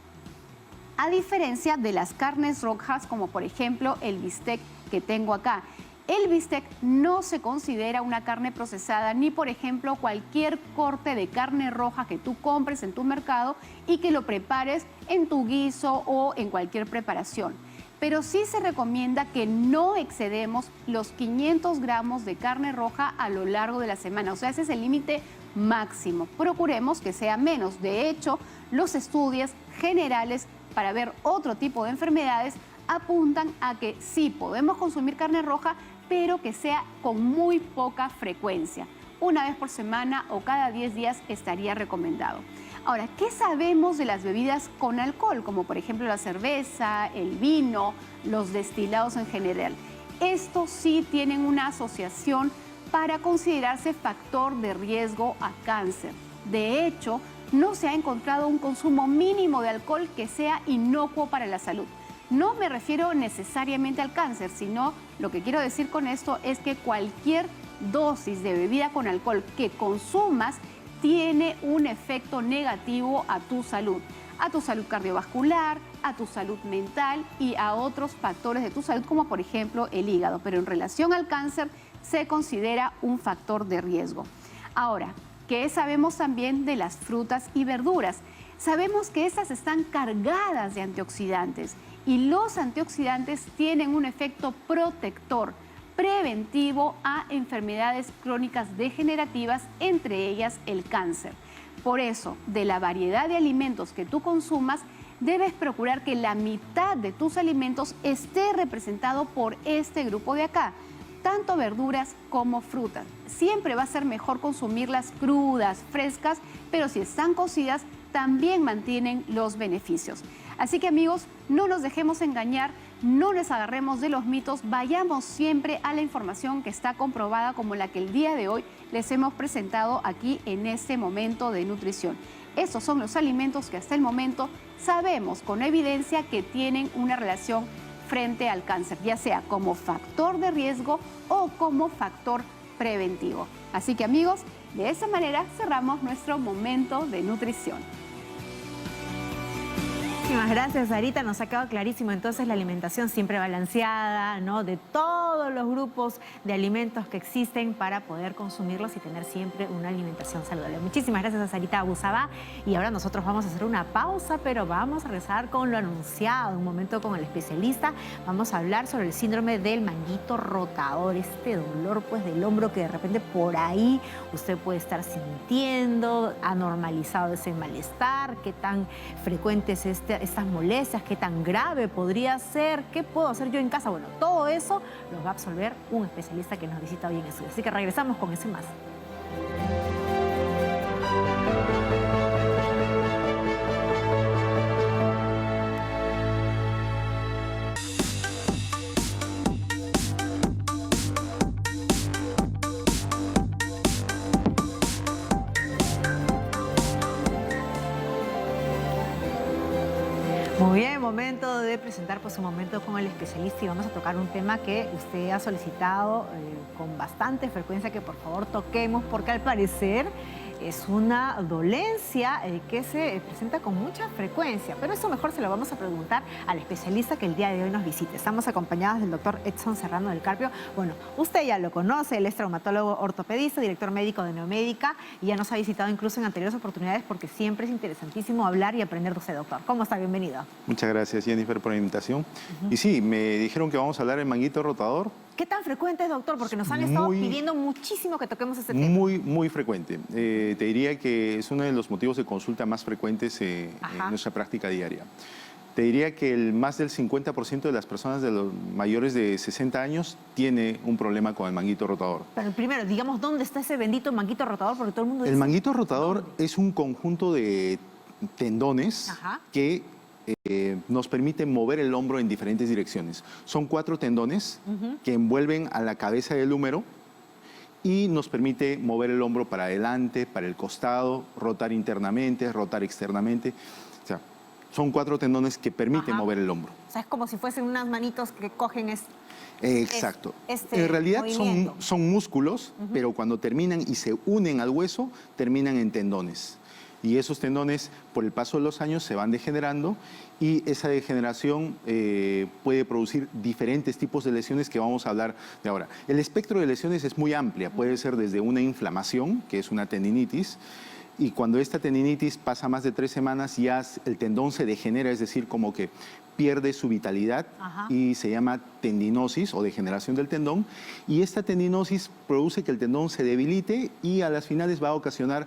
A diferencia de las carnes rojas, como por ejemplo el bistec que tengo acá. El bistec no se considera una carne procesada ni, por ejemplo, cualquier corte de carne roja que tú compres en tu mercado y que lo prepares en tu guiso o en cualquier preparación. Pero sí se recomienda que no excedemos los 500 gramos de carne roja a lo largo de la semana. O sea, ese es el límite máximo. Procuremos que sea menos. De hecho, los estudios generales para ver otro tipo de enfermedades apuntan a que sí podemos consumir carne roja, pero que sea con muy poca frecuencia. Una vez por semana o cada 10 días estaría recomendado. Ahora, ¿qué sabemos de las bebidas con alcohol? Como por ejemplo la cerveza, el vino, los destilados en general. Estos sí tienen una asociación para considerarse factor de riesgo a cáncer. De hecho, no se ha encontrado un consumo mínimo de alcohol que sea inocuo para la salud. No me refiero necesariamente al cáncer, sino lo que quiero decir con esto es que cualquier dosis de bebida con alcohol que consumas tiene un efecto negativo a tu salud cardiovascular, a tu salud mental y a otros factores de tu salud, como por ejemplo el hígado. Pero en relación al cáncer se considera un factor de riesgo. Ahora, ¿qué sabemos también de las frutas y verduras? Sabemos que estas están cargadas de antioxidantes y los antioxidantes tienen un efecto protector, preventivo a enfermedades crónicas degenerativas, entre ellas el cáncer. Por eso, de la variedad de alimentos que tú consumas, debes procurar que la mitad de tus alimentos esté representado por este grupo de acá, tanto verduras como frutas. Siempre va a ser mejor consumirlas crudas, frescas, pero si están cocidas, también mantienen los beneficios. Así que amigos, no nos dejemos engañar, no nos agarremos de los mitos, vayamos siempre a la información que está comprobada como la que el día de hoy les hemos presentado aquí en este momento de nutrición. Estos son los alimentos que hasta el momento sabemos con evidencia que tienen una relación frente al cáncer, ya sea como factor de riesgo o como factor preventivo. Así que amigos, de esa manera cerramos nuestro momento de nutrición. Muchísimas gracias, Sarita. Nos ha quedado clarísimo entonces la alimentación siempre balanceada, ¿no? De todos los grupos de alimentos que existen para poder consumirlos y tener siempre una alimentación saludable. Muchísimas gracias a Sarita Abusabá. Y ahora nosotros vamos a hacer una pausa, pero vamos a regresar con lo anunciado. Un momento con el especialista. Vamos a hablar sobre el síndrome del manguito rotador, este dolor pues del hombro que de repente por ahí usted puede estar sintiendo, ha normalizado ese malestar, qué tan frecuente es estas molestias, qué tan grave podría ser, qué puedo hacer yo en casa. Bueno, todo eso lo va a absolver un especialista que nos visita hoy en estudio. Así que regresamos con ese más. Muy bien, momento de presentar pues un momento con el especialista y vamos a tocar un tema que usted ha solicitado con bastante frecuencia que por favor toquemos porque al parecer es una dolencia que se presenta con mucha frecuencia, pero eso mejor se lo vamos a preguntar al especialista que el día de hoy nos visite. Estamos acompañados del doctor Edson Serrano del Carpio. Bueno, usted ya lo conoce, él es traumatólogo ortopedista, director médico de Neomédica y ya nos ha visitado incluso en anteriores oportunidades porque siempre es interesantísimo hablar y aprender de usted, doctor. ¿Cómo está? Bienvenido. Muchas gracias, Jennifer, por la invitación. Y sí, me dijeron que vamos a hablar del manguito rotador. ¿Qué tan frecuente es, doctor? Porque nos han estado pidiendo muchísimo que toquemos este tema. Muy frecuente. Te diría que es uno de los motivos de consulta más frecuentes en nuestra práctica diaria. Te diría que más del 50% de las personas de los mayores de 60 años tiene un problema con el manguito rotador. Pero primero, digamos, ¿dónde está ese bendito manguito rotador? Porque todo el mundo dice... El manguito rotador es un conjunto de tendones que nos permite mover el hombro en diferentes direcciones. Son 4 tendones que envuelven a la cabeza del húmero y nos permite mover el hombro para adelante, para el costado, rotar internamente, rotar externamente. O sea, son 4 tendones que permiten mover el hombro. O sea, es como si fuesen unas manitos que cogen Exacto. En realidad son músculos, pero cuando terminan y se unen al hueso, terminan en tendones. Y esos tendones, por el paso de los años, se van degenerando y esa degeneración puede producir diferentes tipos de lesiones que vamos a hablar de ahora. El espectro de lesiones es muy amplia. Puede ser desde una inflamación, que es una tendinitis, y cuando esta tendinitis pasa más de 3 semanas, ya el tendón se degenera, es decir, como que pierde su vitalidad y se llama tendinosis o degeneración del tendón. Y esta tendinosis produce que el tendón se debilite y a las finales va a ocasionar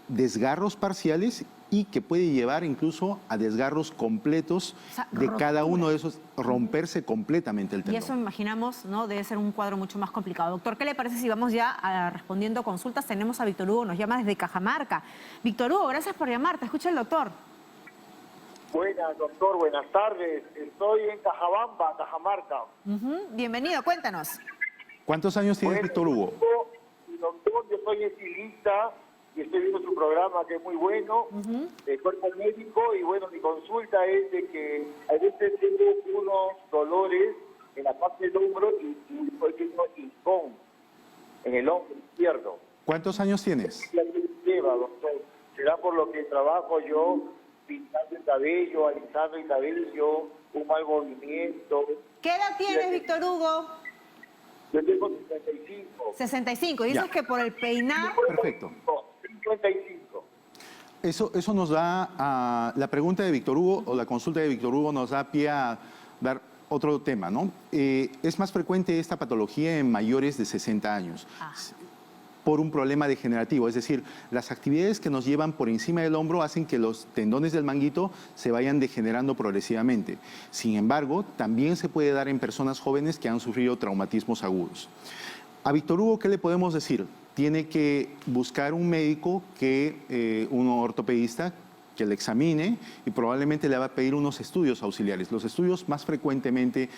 desgarros parciales y que puede llevar incluso a desgarros completos de cada uno de esos, romperse completamente el tendón. Y eso imaginamos, ¿no? Debe ser un cuadro mucho más complicado. Doctor, ¿qué le parece si vamos ya respondiendo consultas? Tenemos a Víctor Hugo, nos llama desde Cajamarca. Víctor Hugo, gracias por llamar, te escucha el doctor. Buenas, doctor, buenas tardes. Estoy en Cajabamba, Cajamarca. Bienvenido, cuéntanos. ¿Cuántos años tiene Víctor Hugo? doctor, yo soy estilista y estoy viendo su programa que es muy bueno, de cuerpo médico, y bueno, mi consulta es de que a veces tengo unos dolores en la parte del hombro y después tengo hinchazón en el hombro izquierdo. ¿Cuántos años tienes? Lleva, doctor. Será por lo que trabajo yo pintando el cabello, alisando el cabello, un mal movimiento. ¿Qué edad tienes, Víctor Hugo? Yo tengo 65. 65. Dices Ya. que por el peinar... Perfecto. 55. Eso nos da a la pregunta de Víctor Hugo o la consulta de Víctor Hugo nos da pie a dar otro tema, ¿no? Es más frecuente esta patología en mayores de 60 años. Por un problema degenerativo, es decir, las actividades que nos llevan por encima del hombro hacen que los tendones del manguito se vayan degenerando progresivamente. Sin embargo, también se puede dar en personas jóvenes que han sufrido traumatismos agudos. A Víctor Hugo, ¿qué le podemos decir? Tiene que buscar un médico, un ortopedista, que le examine y probablemente le va a pedir unos estudios auxiliares. Los estudios más frecuentemente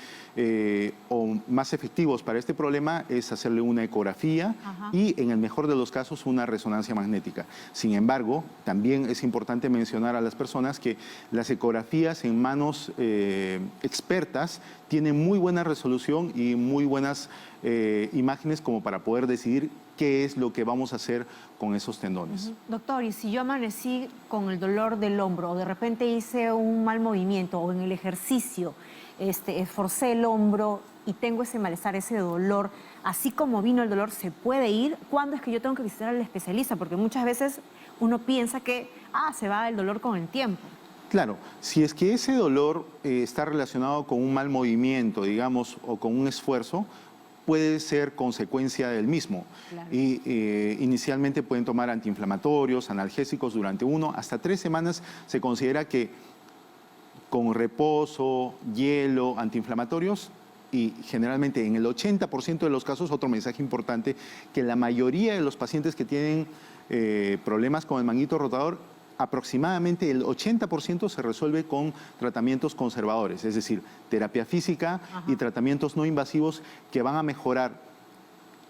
o más efectivos para este problema es hacerle una ecografía y en el mejor de los casos una resonancia magnética. Sin embargo, también es importante mencionar a las personas que las ecografías en manos expertas tienen muy buena resolución y muy buenas imágenes como para poder decidir qué es lo que vamos a hacer con esos tendones. Doctor, y si yo amanecí con el dolor del hombro o de repente hice un mal movimiento o en el ejercicio esforcé el hombro y tengo ese malestar, ese dolor, así como vino el dolor, ¿se puede ir? ¿Cuándo es que yo tengo que visitar al especialista? Porque muchas veces uno piensa que se va el dolor con el tiempo. Claro, si es que ese dolor está relacionado con un mal movimiento, digamos, o con un esfuerzo, puede ser consecuencia del mismo. Claro. Y inicialmente pueden tomar antiinflamatorios, analgésicos durante 1 hasta 3 semanas. Se considera que con reposo, hielo, antiinflamatorios, y generalmente en el 80% de los casos, otro mensaje importante, que la mayoría de los pacientes que tienen problemas con el manguito rotador, aproximadamente el 80% se resuelve con tratamientos conservadores, es decir, terapia física y tratamientos no invasivos que van a mejorar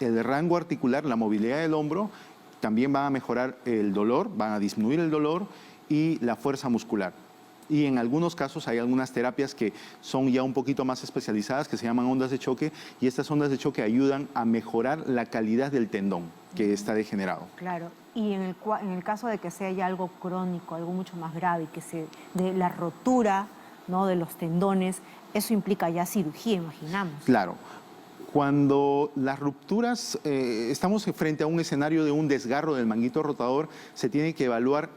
el rango articular, la movilidad del hombro, también van a mejorar el dolor, van a disminuir el dolor y la fuerza muscular. Y en algunos casos hay algunas terapias que son ya un poquito más especializadas, que se llaman ondas de choque, y estas ondas de choque ayudan a mejorar la calidad del tendón que está degenerado. Claro, y en el caso de que sea ya algo crónico, algo mucho más grave, que de la rotura, ¿no?, de los tendones, eso implica ya cirugía, imaginamos. Claro. Cuando las rupturas, estamos frente a un escenario de un desgarro del manguito rotador, se tiene que evaluar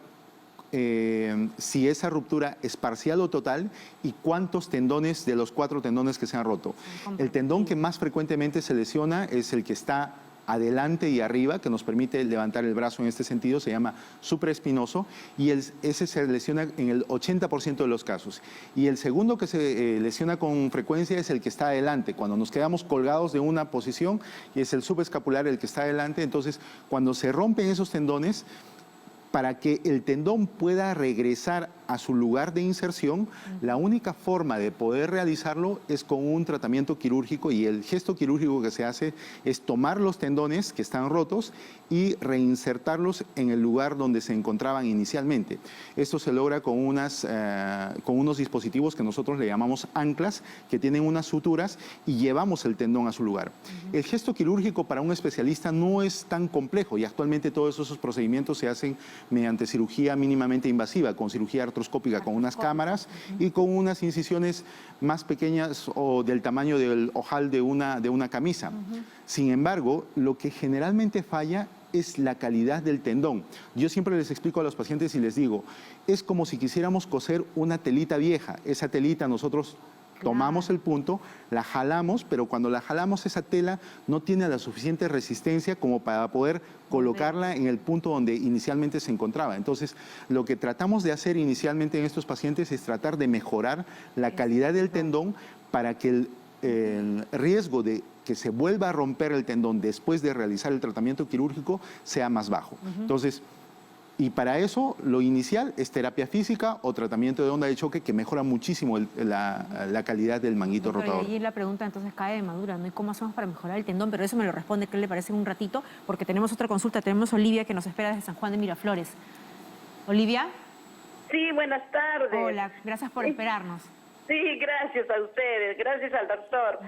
si esa ruptura es parcial o total y cuántos tendones de los 4 tendones que se han roto. El tendón que más frecuentemente se lesiona es el que está adelante y arriba, que nos permite levantar el brazo en este sentido, se llama supraespinoso, y ese se lesiona en el 80% de los casos. Y el segundo que se lesiona con frecuencia es el que está adelante, cuando nos quedamos colgados de una posición, y es el subescapular el que está adelante. Entonces, cuando se rompen esos tendones, para que el tendón pueda regresar a su lugar de inserción, la única forma de poder realizarlo es con un tratamiento quirúrgico, y el gesto quirúrgico que se hace es tomar los tendones que están rotos y reinsertarlos en el lugar donde se encontraban inicialmente. Esto se logra con unos dispositivos que nosotros le llamamos anclas, que tienen unas suturas y llevamos el tendón a su lugar. El gesto quirúrgico para un especialista no es tan complejo, y actualmente todos esos procedimientos se hacen mediante cirugía mínimamente invasiva, con cirugía artroscópica, con unas cámaras y con unas incisiones más pequeñas o del tamaño del ojal de una camisa. Sin embargo, lo que generalmente falla es la calidad del tendón. Yo siempre les explico a los pacientes y les digo, es como si quisiéramos coser una telita vieja. Esa telita nosotros tomamos el punto, la jalamos, pero cuando la jalamos esa tela no tiene la suficiente resistencia como para poder colocarla en el punto donde inicialmente se encontraba. Entonces, lo que tratamos de hacer inicialmente en estos pacientes es tratar de mejorar la calidad del tendón para que el riesgo de que se vuelva a romper el tendón después de realizar el tratamiento quirúrgico sea más bajo. Entonces, Y para eso, lo inicial es terapia física o tratamiento de onda de choque que mejora muchísimo la calidad del manguito rotador. Y allí la pregunta entonces cae de madura, ¿no? ¿Y cómo hacemos para mejorar el tendón? Pero eso me lo responde, ¿qué le parece en un ratito? Porque tenemos otra consulta, tenemos a Olivia que nos espera desde San Juan de Miraflores. ¿Olivia? Sí, buenas tardes. Hola, gracias por esperarnos. Sí, gracias a ustedes, gracias al doctor.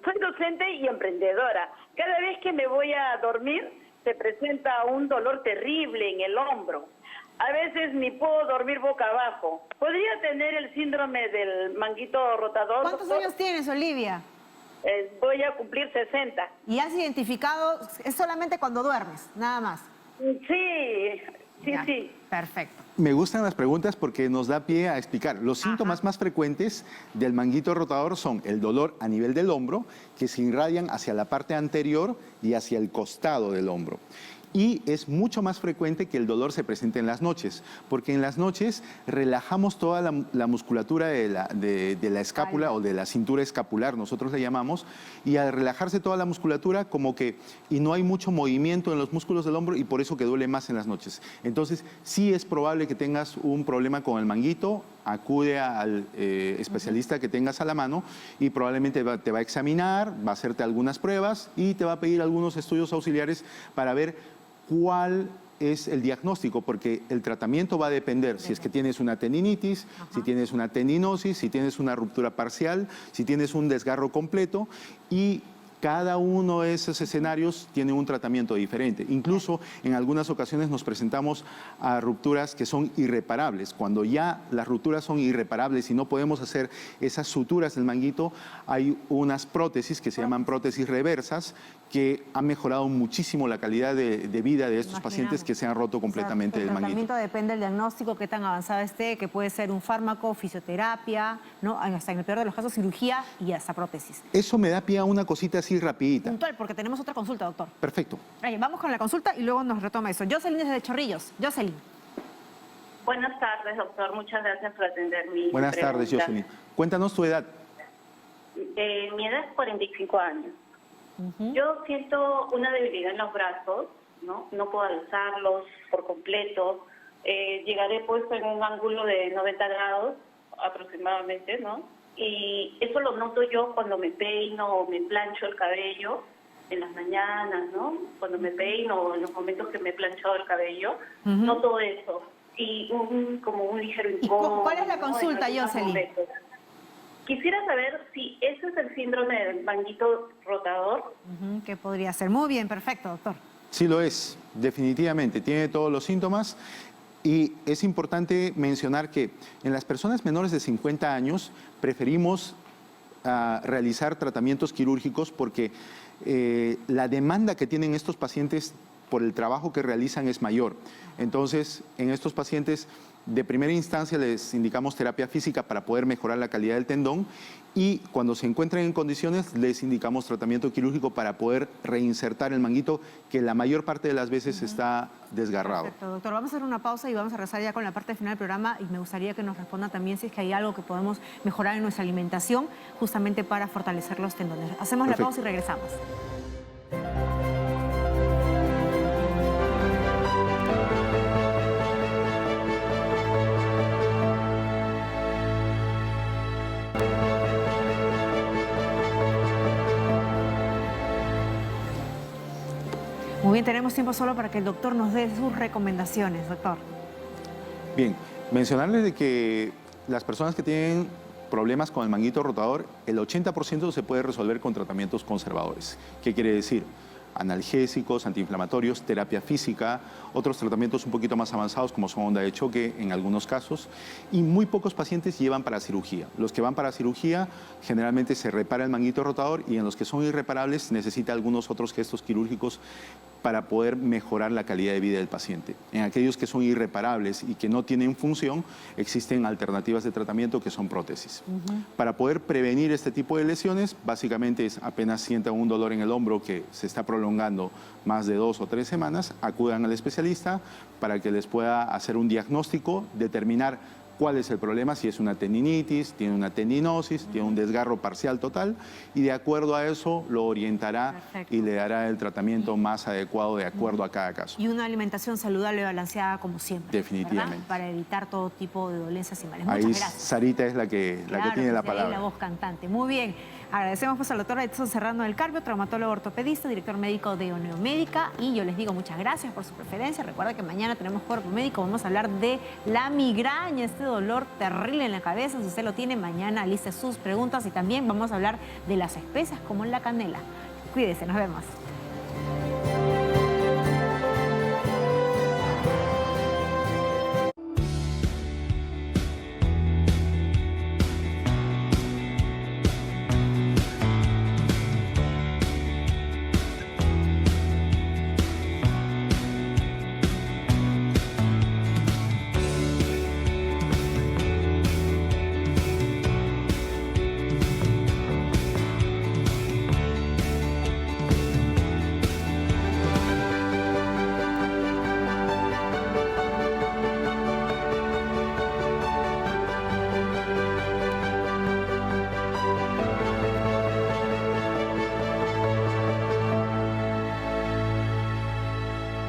Soy docente y emprendedora. Cada vez que me voy a dormir, se presenta un dolor terrible en el hombro. A veces ni puedo dormir boca abajo. ¿Podría tener el síndrome del manguito rotador? ¿Cuántos años tienes, Olivia? Voy a cumplir 60. ¿Y has identificado? Es solamente cuando duermes, nada más. Sí. Perfecto. Me gustan las preguntas porque nos da pie a explicar. Los síntomas más frecuentes del manguito rotador son el dolor a nivel del hombro, que se irradian hacia la parte anterior y hacia el costado del hombro. Y es mucho más frecuente que el dolor se presente en las noches, porque en las noches relajamos toda la musculatura de la escápula o de la cintura escapular, nosotros le llamamos, y al relajarse toda la musculatura y no hay mucho movimiento en los músculos del hombro y por eso que duele más en las noches. Entonces sí es probable que tengas un problema con el manguito, acude al especialista que tengas a la mano y probablemente te va a examinar, va a hacerte algunas pruebas y te va a pedir algunos estudios auxiliares para ver cuál es el diagnóstico, porque el tratamiento va a depender si es que tienes una tendinitis, si tienes una tendinosis, si tienes una ruptura parcial, si tienes un desgarro completo, y cada uno de esos escenarios tiene un tratamiento diferente. Incluso en algunas ocasiones nos presentamos a rupturas que son irreparables. Cuando ya las rupturas son irreparables y no podemos hacer esas suturas del manguito, hay unas prótesis que se llaman prótesis reversas que han mejorado muchísimo la calidad de vida de estos pacientes que se han roto completamente el manguito. El tratamiento depende del diagnóstico, qué tan avanzado esté, que puede ser un fármaco, fisioterapia, ¿no? Hasta en el peor de los casos cirugía y hasta prótesis. Eso me da pie a una cosita así rapidita. Puntual, porque tenemos otra consulta, doctor. Perfecto. Vamos con la consulta y luego nos retoma eso. Jocelyn desde Chorrillos. Jocelyn. Buenas tardes, doctor. Muchas gracias por atender mi Buenas tardes, Jocelyn. Cuéntanos tu edad. Mi edad es 45 años. Yo siento una debilidad en los brazos, ¿no? No puedo alzarlos por completo. Llegaré puesto en un ángulo de 90 grados aproximadamente, ¿no? Y eso lo noto yo cuando me peino o me plancho el cabello en las mañanas, ¿no? Cuando me peino o en los momentos que me he planchado el cabello, noto eso. Y como un ligero incómodo. ¿Cuál es la consulta, Jocelyn? Quisiera saber si ese es el síndrome del manguito rotador. ¿Qué podría ser? Muy bien, perfecto, doctor. Sí lo es, definitivamente. Tiene todos los síntomas. Y es importante mencionar que en las personas menores de 50 años preferimos realizar tratamientos quirúrgicos porque la demanda que tienen estos pacientes por el trabajo que realizan es mayor. Entonces, en estos pacientes de primera instancia les indicamos terapia física para poder mejorar la calidad del tendón y cuando se encuentren en condiciones les indicamos tratamiento quirúrgico para poder reinsertar el manguito que la mayor parte de las veces está desgarrado. Perfecto, doctor. Vamos a hacer una pausa y vamos a regresar ya con la parte final del programa y me gustaría que nos responda también si es que hay algo que podemos mejorar en nuestra alimentación justamente para fortalecer los tendones. Hacemos la pausa y regresamos. Muy bien, tenemos tiempo solo para que el doctor nos dé sus recomendaciones, doctor. Bien, mencionarles de que las personas que tienen problemas con el manguito rotador, el 80% se puede resolver con tratamientos conservadores. ¿Qué quiere decir? Analgésicos, antiinflamatorios, terapia física, otros tratamientos un poquito más avanzados como son onda de choque en algunos casos y muy pocos pacientes llevan para cirugía. Los que van para cirugía generalmente se repara el manguito rotador y en los que son irreparables necesita algunos otros gestos quirúrgicos para poder mejorar la calidad de vida del paciente. En aquellos que son irreparables y que no tienen función, existen alternativas de tratamiento que son prótesis. Para poder prevenir este tipo de lesiones, básicamente es apenas sientan un dolor en el hombro que se está prolongando más de 2 o 3 semanas, acudan al especialista para que les pueda hacer un diagnóstico, determinar cuál es el problema, si es una tendinitis, tiene una tendinosis, tiene un desgarro parcial total, y de acuerdo a eso lo orientará y le dará el tratamiento más adecuado de acuerdo a cada caso. Y una alimentación saludable y balanceada como siempre. Definitivamente. ¿Verdad? Para evitar todo tipo de dolencias y males. Ahí Muchas gracias. Sarita es la que tiene la palabra. La voz cantante. Muy bien. Agradecemos pues al doctor Edson Serrano del Carpio, traumatólogo ortopedista, director médico de Oneomédica. Y yo les digo muchas gracias por su preferencia. Recuerda que mañana tenemos Cuerpo Médico. Vamos a hablar de la migraña, este dolor terrible en la cabeza. Si usted lo tiene, mañana aliste sus preguntas. Y también vamos a hablar de las especias como la canela. Cuídese, nos vemos.